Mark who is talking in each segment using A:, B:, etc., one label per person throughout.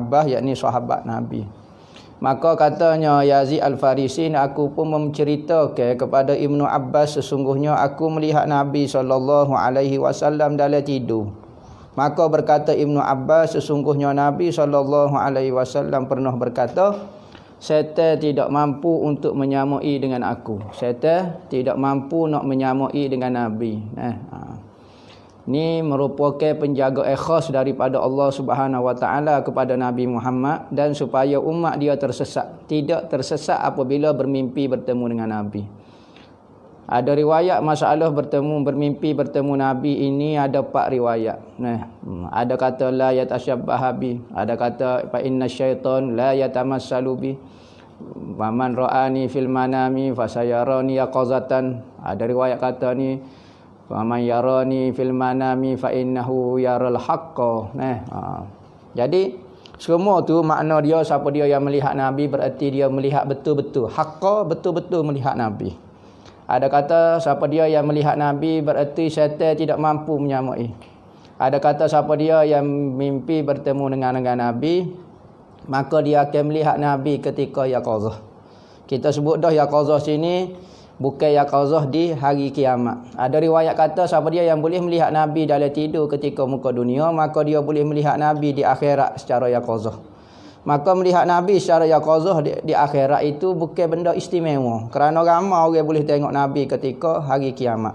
A: Abbas, yakni sahabat Nabi. Maka katanya Yazid Al-Farisi, aku pun menceritakan kepada Ibnu Abbas, sesungguhnya aku melihat Nabi SAW dalam tidur. Maka berkata Ibnu Abbas, sesungguhnya Nabi SAW pernah berkata, syaitan tidak mampu untuk menyamai dengan aku. Syaitan tidak mampu nak menyamai dengan Nabi. Ini merupakan penjaga khas daripada Allah Subhanahu Wa Taala kepada Nabi Muhammad, dan supaya umat dia tidak tersesat apabila bermimpi bertemu dengan Nabi. Ada riwayat masalah bermimpi bertemu Nabi ini, ada 4 riwayat. Ada kata la yatashabbaha bi, ada kata fa inna syaitan la yatamassalu bi, wa man ra'ani fil manami fasayarani yaqazatan. Ada riwayat kata ni faman yarani fil manami fa innahu yaral haqqa. Jadi semua tu makna dia, siapa dia yang melihat Nabi berarti dia melihat betul-betul, haqqa, betul-betul melihat Nabi. Ada kata siapa dia yang melihat Nabi berarti syaitan tidak mampu menyamai. Ada kata siapa dia yang mimpi bertemu dengan Nabi, maka dia akan melihat Nabi ketika yaqazah. Kita sebut dah yaqazah sini bukan yaqazah di hari kiamat. Ada riwayat kata siapa dia yang boleh melihat Nabi dalam tidur ketika muka dunia, maka dia boleh melihat Nabi di akhirat secara yaqazah. Maka melihat Nabi secara yaqazah di akhirat itu bukan benda istimewa, kerana ramai orang boleh tengok Nabi ketika hari kiamat.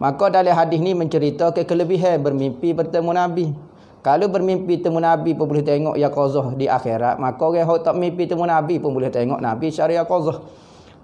A: Maka dalam hadis ni menceritakan kelebihan bermimpi bertemu Nabi. Kalau bermimpi temu Nabi pun boleh tengok yaqazah di akhirat, maka orang yang tak mimpi temu Nabi pun boleh tengok Nabi secara yaqazah.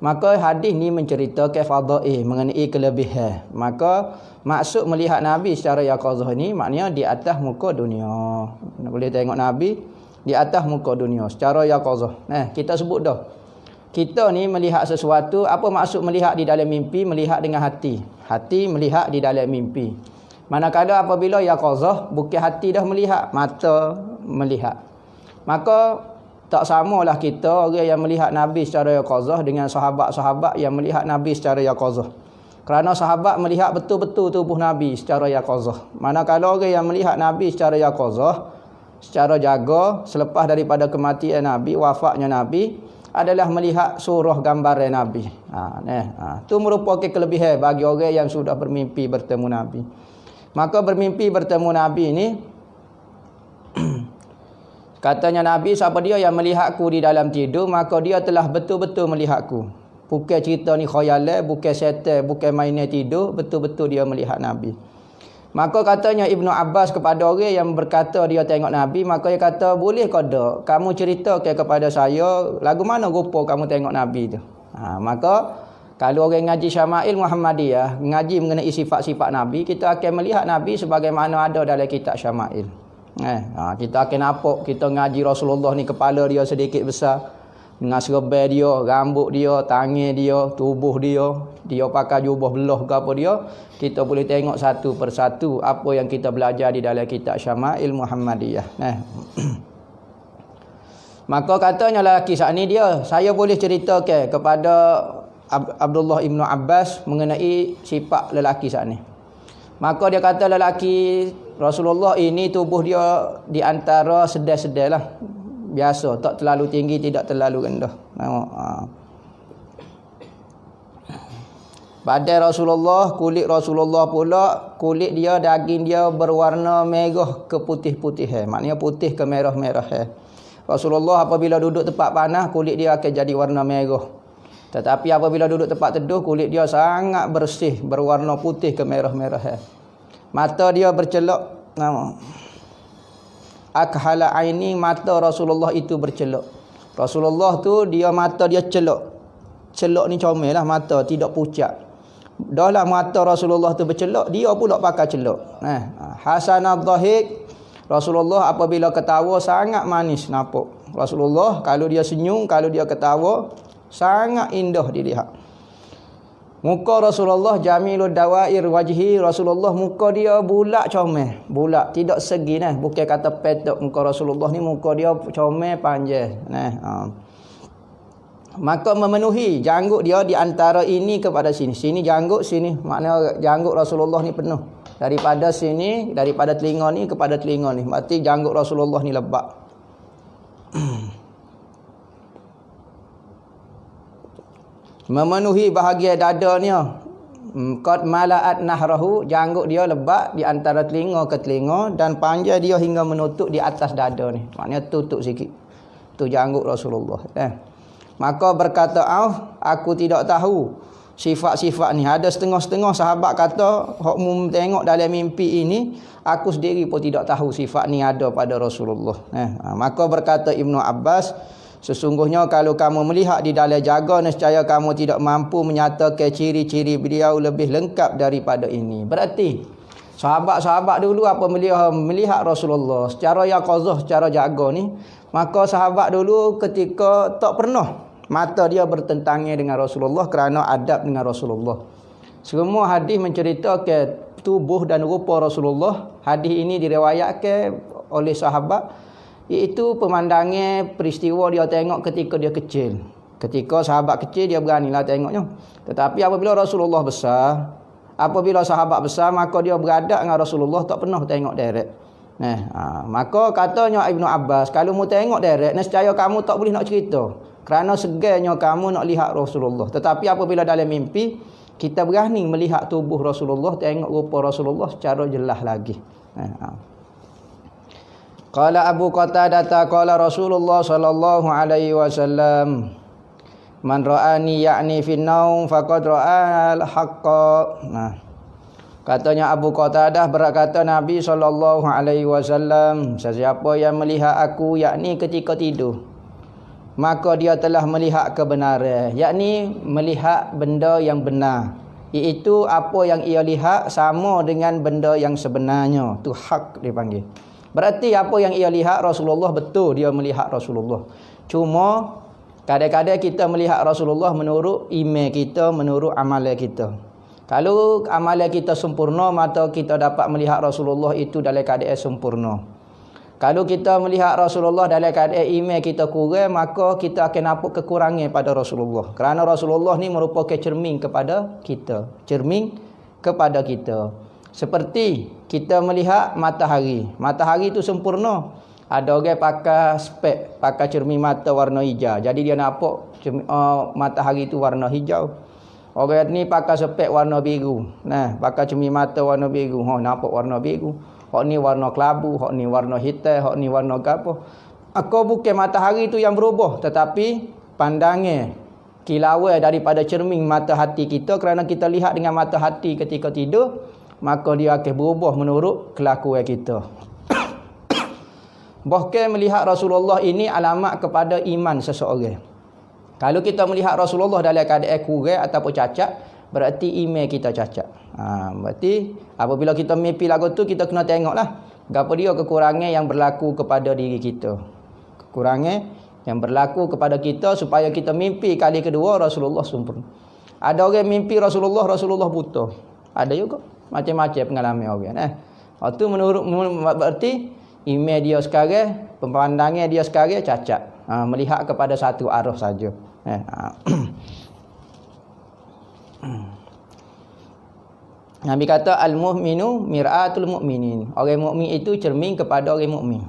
A: Maka hadis ni menceritakan fadail, mengenai kelebihan. Maka maksud melihat Nabi secara yaqazah ni maknanya di atas muka dunia. Boleh tengok Nabi di atas muka dunia secara yaqazah. Kita sebut dah. Kita ni melihat sesuatu, apa maksud melihat di dalam mimpi? Melihat dengan hati. Hati melihat di dalam mimpi. Manakala apabila yaqazah, bukan hati dah melihat, mata melihat. Maka tak samalah kita orang yang melihat Nabi secara yaqazah dengan sahabat-sahabat yang melihat Nabi secara yaqazah. Kerana sahabat melihat betul-betul tubuh Nabi secara yaqazah. Manakala orang yang melihat Nabi secara yaqazah, secara jaga, selepas daripada kematian Nabi, wafatnya Nabi, adalah melihat surah gambaran Nabi. Itu merupakan kelebihan bagi orang yang sudah bermimpi bertemu Nabi. Maka bermimpi bertemu Nabi ini, katanya Nabi, siapa dia yang melihatku di dalam tidur, maka dia telah betul-betul melihatku. Bukan cerita ni khayalan, bukan syaitan, bukan mainan tidur, betul-betul dia melihat Nabi. Maka katanya Ibnu Abbas kepada orang yang berkata dia tengok Nabi, maka dia kata, boleh ke tak kamu ceritakan kepada saya lagu mana rupa kamu tengok Nabi tu. Maka kalau orang ngaji Syama'il Muhammadiyah, ngaji mengenai sifat-sifat Nabi, kita akan melihat Nabi sebagaimana ada dalam kitab Syama'il. Kita akan nampak, kita ngaji Rasulullah ni kepala dia sedikit besar, dengan serban dia, rambut dia, tangan dia, tubuh dia, dia pakai jubah belah ke apa dia, kita boleh tengok satu persatu apa yang kita belajar di dalam kitab Syama'il Muhammadiyah. Maka katanya lelaki saat ni dia, saya boleh ceritakan kepada Abdullah Ibnu Abbas mengenai sifat lelaki saat ni. Maka dia kata lelaki Rasulullah ini tubuh dia di antara sedar-sedar lah. Biasa, tak terlalu tinggi, tidak terlalu rendah. Badan Rasulullah, kulit Rasulullah pula, kulit dia, daging dia berwarna merah ke putih-putih. Maknanya putih ke merah-merah. Rasulullah apabila duduk tempat panas, kulit dia akan jadi warna merah. Tetapi apabila duduk tempat teduh, kulit dia sangat bersih, berwarna putih ke merah-merah. Mata dia bercelok. Akhala aini, mata Rasulullah itu bercelok. Rasulullah tu dia mata dia celok. Celok ni comel lah mata, tidak pucat. Dah lah mata Rasulullah tu bercelok, dia pula pakai celok. Hasanad dhahik, Rasulullah apabila ketawa sangat manis nampak. Rasulullah kalau dia senyum, kalau dia ketawa sangat indah dilihat. Muka Rasulullah jamilud dawair wajhi, Rasulullah muka dia bulat comel, bulat, tidak segi bukan kata petok. Muka Rasulullah ni muka dia comel panjang. Maka memenuhi janggut dia di antara ini kepada sini. Sini janggut, sini makna janggut Rasulullah ni penuh. Daripada sini, daripada telinga ni kepada telinga ni. Berarti janggut Rasulullah ni lebat. memenuhi bahagian dadanya. Qad mala'at nahrahu, janggut dia lebat di antara telinga ke telinga dan panjang dia hingga menutup di atas dada ni. Maknanya tutup sikit. Tu janggut Rasulullah. Maka berkata, aku tidak tahu sifat-sifat ni. Ada setengah-setengah sahabat kata, hok mu tengok dalam mimpi ini, aku sendiri pun tidak tahu sifat ni ada pada Rasulullah. Maka berkata Ibnu Abbas, sesungguhnya kalau kamu melihat di dalam jaga, nescaya kamu tidak mampu menyatakan ciri-ciri beliau lebih lengkap daripada ini. Berarti sahabat-sahabat dulu apa melihat Rasulullah secara yaqazah, secara jaga ni, maka sahabat dulu ketika tak pernah mata dia bertentangan dengan Rasulullah kerana adab dengan Rasulullah. Semua hadis menceritakan tubuh dan rupa Rasulullah. Hadis ini diriwayatkan oleh sahabat, iaitu pemandangan peristiwa dia tengok ketika dia kecil. Ketika sahabat kecil dia beranilah tengoknya. Tetapi apabila Rasulullah besar, apabila sahabat besar, maka dia beradab dengan Rasulullah, tak pernah tengok direct. Maka katanya Ibnu Abbas, kalau mu tengok direct, nescaya kamu tak boleh nak cerita, kerana segannya kamu nak lihat Rasulullah. Tetapi apabila dalam mimpi, kita berani melihat tubuh Rasulullah, tengok rupa Rasulullah secara jelas lagi. Qala Abu Qatadah qala Rasulullah sallallahu alaihi wasallam, man ra'ani ya'ni fi naum faqad ra'al haqqa. Katanya Abu Qatadah, berkata Nabi sallallahu alaihi wasallam, sesiapa yang melihat aku yakni ketika tidur, maka dia telah melihat kebenaran, yakni melihat benda yang benar, iaitu apa yang ia lihat sama dengan benda yang sebenarnya. Tu hak dipanggil. Berarti apa yang ia lihat Rasulullah, betul dia melihat Rasulullah. Cuma kadang-kadang kita melihat Rasulullah menurut iman kita, menurut amalan kita. Kalau amalan kita sempurna, maka kita dapat melihat Rasulullah itu dalam keadaan sempurna. Kalau kita melihat Rasulullah dalam keadaan iman kita kurang, maka kita akan nampak kekurangan pada Rasulullah. Kerana Rasulullah ni merupakan cermin kepada kita. Cermin kepada kita. Seperti kita melihat matahari. Matahari itu sempurna. Ada orang pakai spek, pakai cermin mata warna hijau. Jadi dia nampak matahari itu warna hijau. Orang ni pakai spek warna biru. Pakai cermin mata warna biru. Nampak warna biru. Hak ni warna kelabu, hak ni warna hitam, hak ni warna apa. Aku bukan matahari itu yang berubah, tetapi pandangan kilauan daripada cermin mata hati kita, kerana kita lihat dengan mata hati ketika tidur, maka dia akan berubah menurut kelakuan kita. Bahkan melihat Rasulullah ini alamat kepada iman seseorang. Kalau kita melihat Rasulullah dalam keadaan kurang ataupun cacat, berarti iman kita cacat. Berarti apabila kita mimpi lagu tu, kita kena tengoklah apa dia kekurangan yang berlaku kepada diri kita. Kekurangan yang berlaku kepada kita supaya kita mimpi kali kedua Rasulullah sempurna. Ada orang mimpi Rasulullah buta. Ada juga macam-macam pengalaman orang. Itu menurut berarti iman dia sekarang, pemandangan dia sekarang cacat. Melihat kepada satu arah saja. Nabi kata al-mu'minu mir'atul mu'minin. Orang mukmin itu cermin kepada orang mukmin.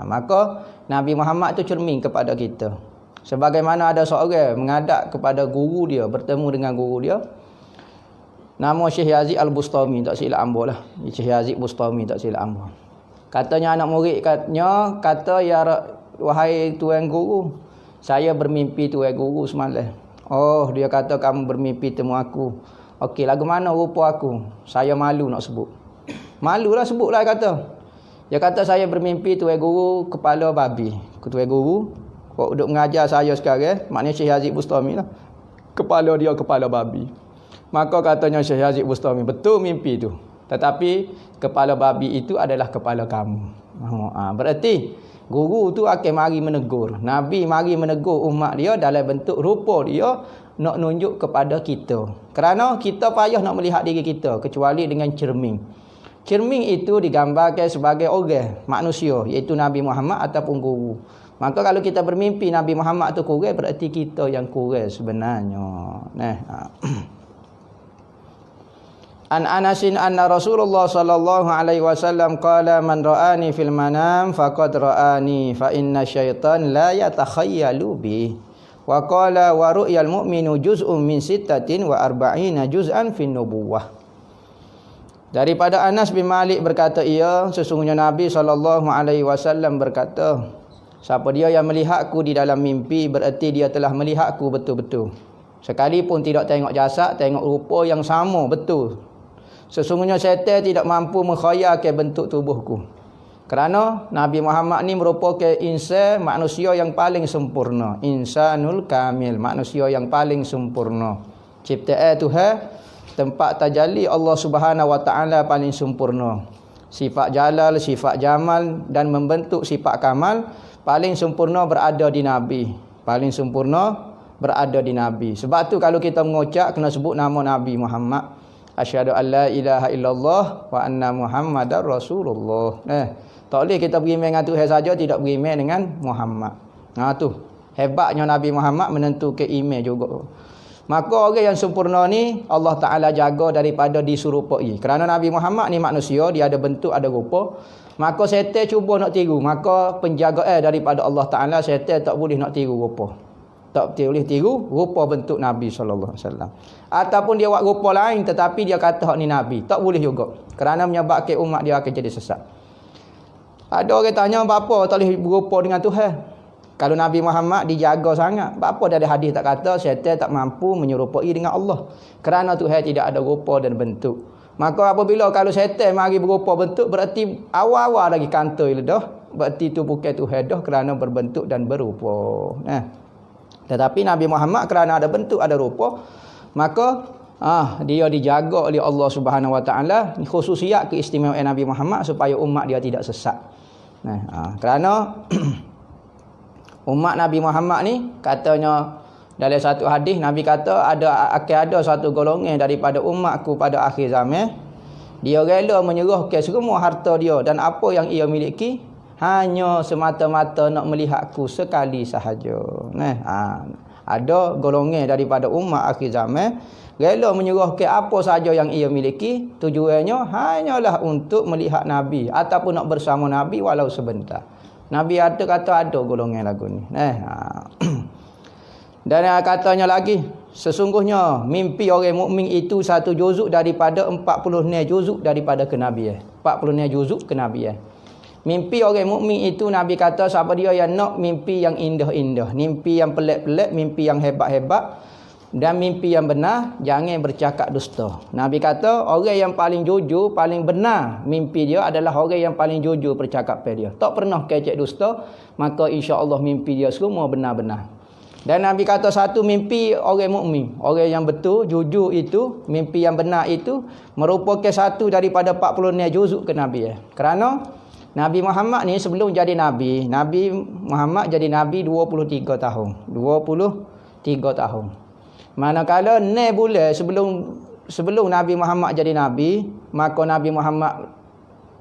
A: Maka Nabi Muhammad itu cermin kepada kita. Sebagaimana ada seorang menghadap kepada guru dia, bertemu dengan guru dia. Nama Syekh Yazid Al-Bustami, tak silap ambo lah. Syekh Yazid Bustami, tak silap ambo. Katanya anak murid kata ya wahai tuan guru, saya bermimpi tuan guru semalam. Oh, dia kata kamu bermimpi temu aku. Okey, lagu mana rupa aku? Saya malu nak sebut. Malulah sebutlah kata. Dia kata saya bermimpi tuan guru kepala babi. Tuan guru kok duk mengajar saya sekarang, maknanya Syekh Yazid Bustami lah. Kepala dia kepala babi. Maka katanya Syekh Yazid Bustami, betul mimpi tu. Tetapi kepala babi itu adalah kepala kamu. Berarti guru tu akan mari menegur. Nabi mari menegur umat dia dalam bentuk rupa dia, nak nunjuk kepada kita. Kerana kita payah nak melihat diri kita kecuali dengan cermin. Cermin itu digambarkan sebagai orang, manusia, iaitu Nabi Muhammad ataupun guru. Maka kalau kita bermimpi Nabi Muhammad tu kurang, berarti kita yang kurang sebenarnya. An Anasin anna Rasulullah sallallahu alaihi wasallam qala man ra'ani fil manam faqad ra'ani fa inna syaitan la yatakhayyalu bi. Wa qala wa ru'yal mu'minu juz'un min sittatin wa arba'ina juz'an fin nubuwah. Daripada Anas bin Malik berkata ia, sesungguhnya Nabi SAW berkata, siapa dia yang melihatku di dalam mimpi, bererti dia telah melihatku betul-betul. Sekalipun tidak tengok jasad, tengok rupa yang sama betul. Sesungguhnya syaitan tidak mampu menghayalkan bentuk tubuhku. Kerana Nabi Muhammad ni merupakan insan, manusia yang paling sempurna. Insanul kamil, manusia yang paling sempurna. Ciptaan Tuhan, tempat tajalli Allah Subhanahu Wa Taala paling sempurna. Sifat jalal, sifat jamal dan membentuk sifat kamal paling sempurna berada di Nabi. Paling sempurna berada di Nabi. Sebab tu kalau kita mengucap kena sebut nama Nabi Muhammad. Asyhadu an la ilaha illallah wa anna Muhammadar Rasulullah. Tak boleh kita beriman dengan Tuhan saja, tidak beriman dengan Muhammad. Tu hebatnya Nabi Muhammad menentukan iman juga. Maka orang yang sempurna ni Allah Ta'ala jaga daripada diserupai. Kerana Nabi Muhammad ni manusia, dia ada bentuk, ada rupa. Maka syaitan cuba nak tiru. Maka penjagaan daripada Allah Ta'ala, syaitan tak boleh nak tiru rupa. Tak boleh tiru rupa bentuk Nabi SAW. Ataupun dia buat rupa lain tetapi dia kata hak ni Nabi. Tak boleh juga. Kerana menyebabkan umat dia akan jadi sesat. Ada orang tanya, apa tak boleh berupa dengan Tuhan? Kalau Nabi Muhammad dijaga sangat, apa dari hadis tak kata syaitan tak mampu menyerupai dengan Allah? Kerana Tuhan tidak ada rupa dan bentuk. Maka apabila kalau syaitan mari berupa bentuk, berarti awal-awal lagi kantoi dah. Berarti itu bukan Tuhan dah kerana berbentuk dan berupa. Tetapi Nabi Muhammad kerana ada bentuk, ada rupa, maka dia dijaga oleh Allah Subhanahu Wa Taala. Khususiat keistimewaan Nabi Muhammad supaya umat dia tidak sesat. Kerana umat Nabi Muhammad ni katanya dalam satu hadis Nabi kata akan ada satu golongan daripada umatku pada akhir zaman, dia rela menyerahkan semua harta dia dan apa yang ia miliki hanya semata-mata nak melihatku sekali sahaja. Ada golongan daripada umat akhir zaman rela menyerahkan apa sahaja yang ia miliki, tujuannya hanyalah untuk melihat Nabi ataupun nak bersama Nabi walau sebentar. Nabi kata ada golongan lagu ni. Dan katanya lagi, sesungguhnya mimpi orang mukmin itu satu juzuk daripada 40 juzuk daripada kenabian. 40 juzuk kenabian. Mimpi orang mukmin itu Nabi kata siapa dia yang nak mimpi yang indah-indah, mimpi yang pelik-pelik, mimpi yang hebat-hebat dan mimpi yang benar, jangan bercakap dusta. Nabi kata orang yang paling jujur, paling benar mimpi dia adalah orang yang paling jujur percakapan dia. Tak pernah kecek dusta, maka insya-Allah mimpi dia semua benar-benar. Dan Nabi kata satu mimpi orang mukmin, orang yang betul, jujur itu, mimpi yang benar itu merupakan satu daripada 40 juzuk kenabian. Kerana Nabi Muhammad ni sebelum jadi Nabi, Nabi Muhammad jadi Nabi 23 tahun. 23 tahun. Manakala 6 bulan sebelum Nabi Muhammad jadi Nabi, maka Nabi Muhammad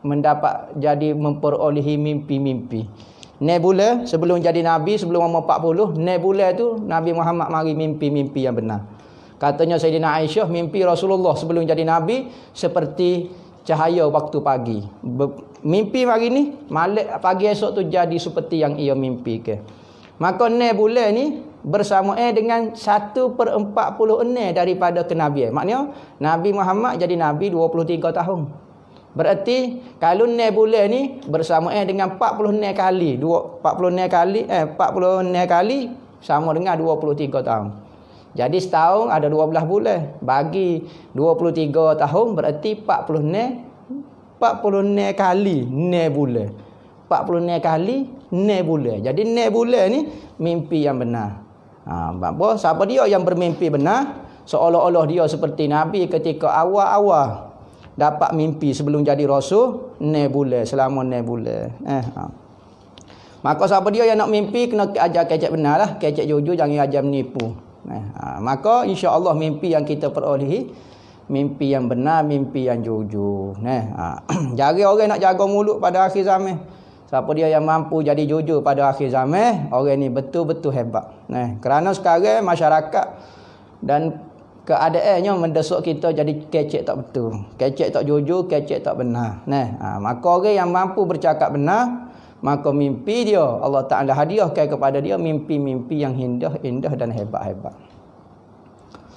A: mendapat jadi memperolehi mimpi-mimpi. 6 bulan sebelum jadi Nabi, sebelum umur 40, 6 bulan tu Nabi Muhammad mari mimpi-mimpi yang benar. Katanya Sayyidina Aisyah, mimpi Rasulullah sebelum jadi Nabi seperti cahaya waktu pagi. Mimpi pagi ni, malam pagi esok tu jadi seperti yang ia mimpikan. Maka 6 bulan ni bersamaan dengan 1/46 daripada kenabian. Maknanya Nabi Muhammad jadi Nabi 23 tahun. Berarti kalau 6 bulan ni bersamaan dengan 46 kali. 46 kali sama dengan 23 tahun. Jadi setahun ada 12 bulan. Bagi 23 tahun berarti 46 kali 6 bulan. 46 kali 6 bulan. Jadi 6 bulan ni mimpi yang benar. Siapa dia yang bermimpi benar, seolah-olah dia seperti Nabi ketika awal-awal dapat mimpi sebelum jadi Rasul 6 bulan, selama 6 bulan. Maka siapa dia yang nak mimpi kena ajar kecek benar lah, kecek jujur, jangan ajar menipu. Maka insya-Allah mimpi yang kita perolehi mimpi yang benar, mimpi yang jujur. Jaga orang nak jaga mulut pada akhir zaman. Siapa dia yang mampu jadi jujur pada akhir zaman, orang ni betul-betul hebat. Kerana sekarang masyarakat dan keadaannya mendesak kita jadi kecek tak betul, kecek tak jujur, kecek tak benar. Maka orang yang mampu bercakap benar, maka mimpi dia Allah Ta'ala hadiahkan kepada dia mimpi-mimpi yang indah dan hebat-hebat.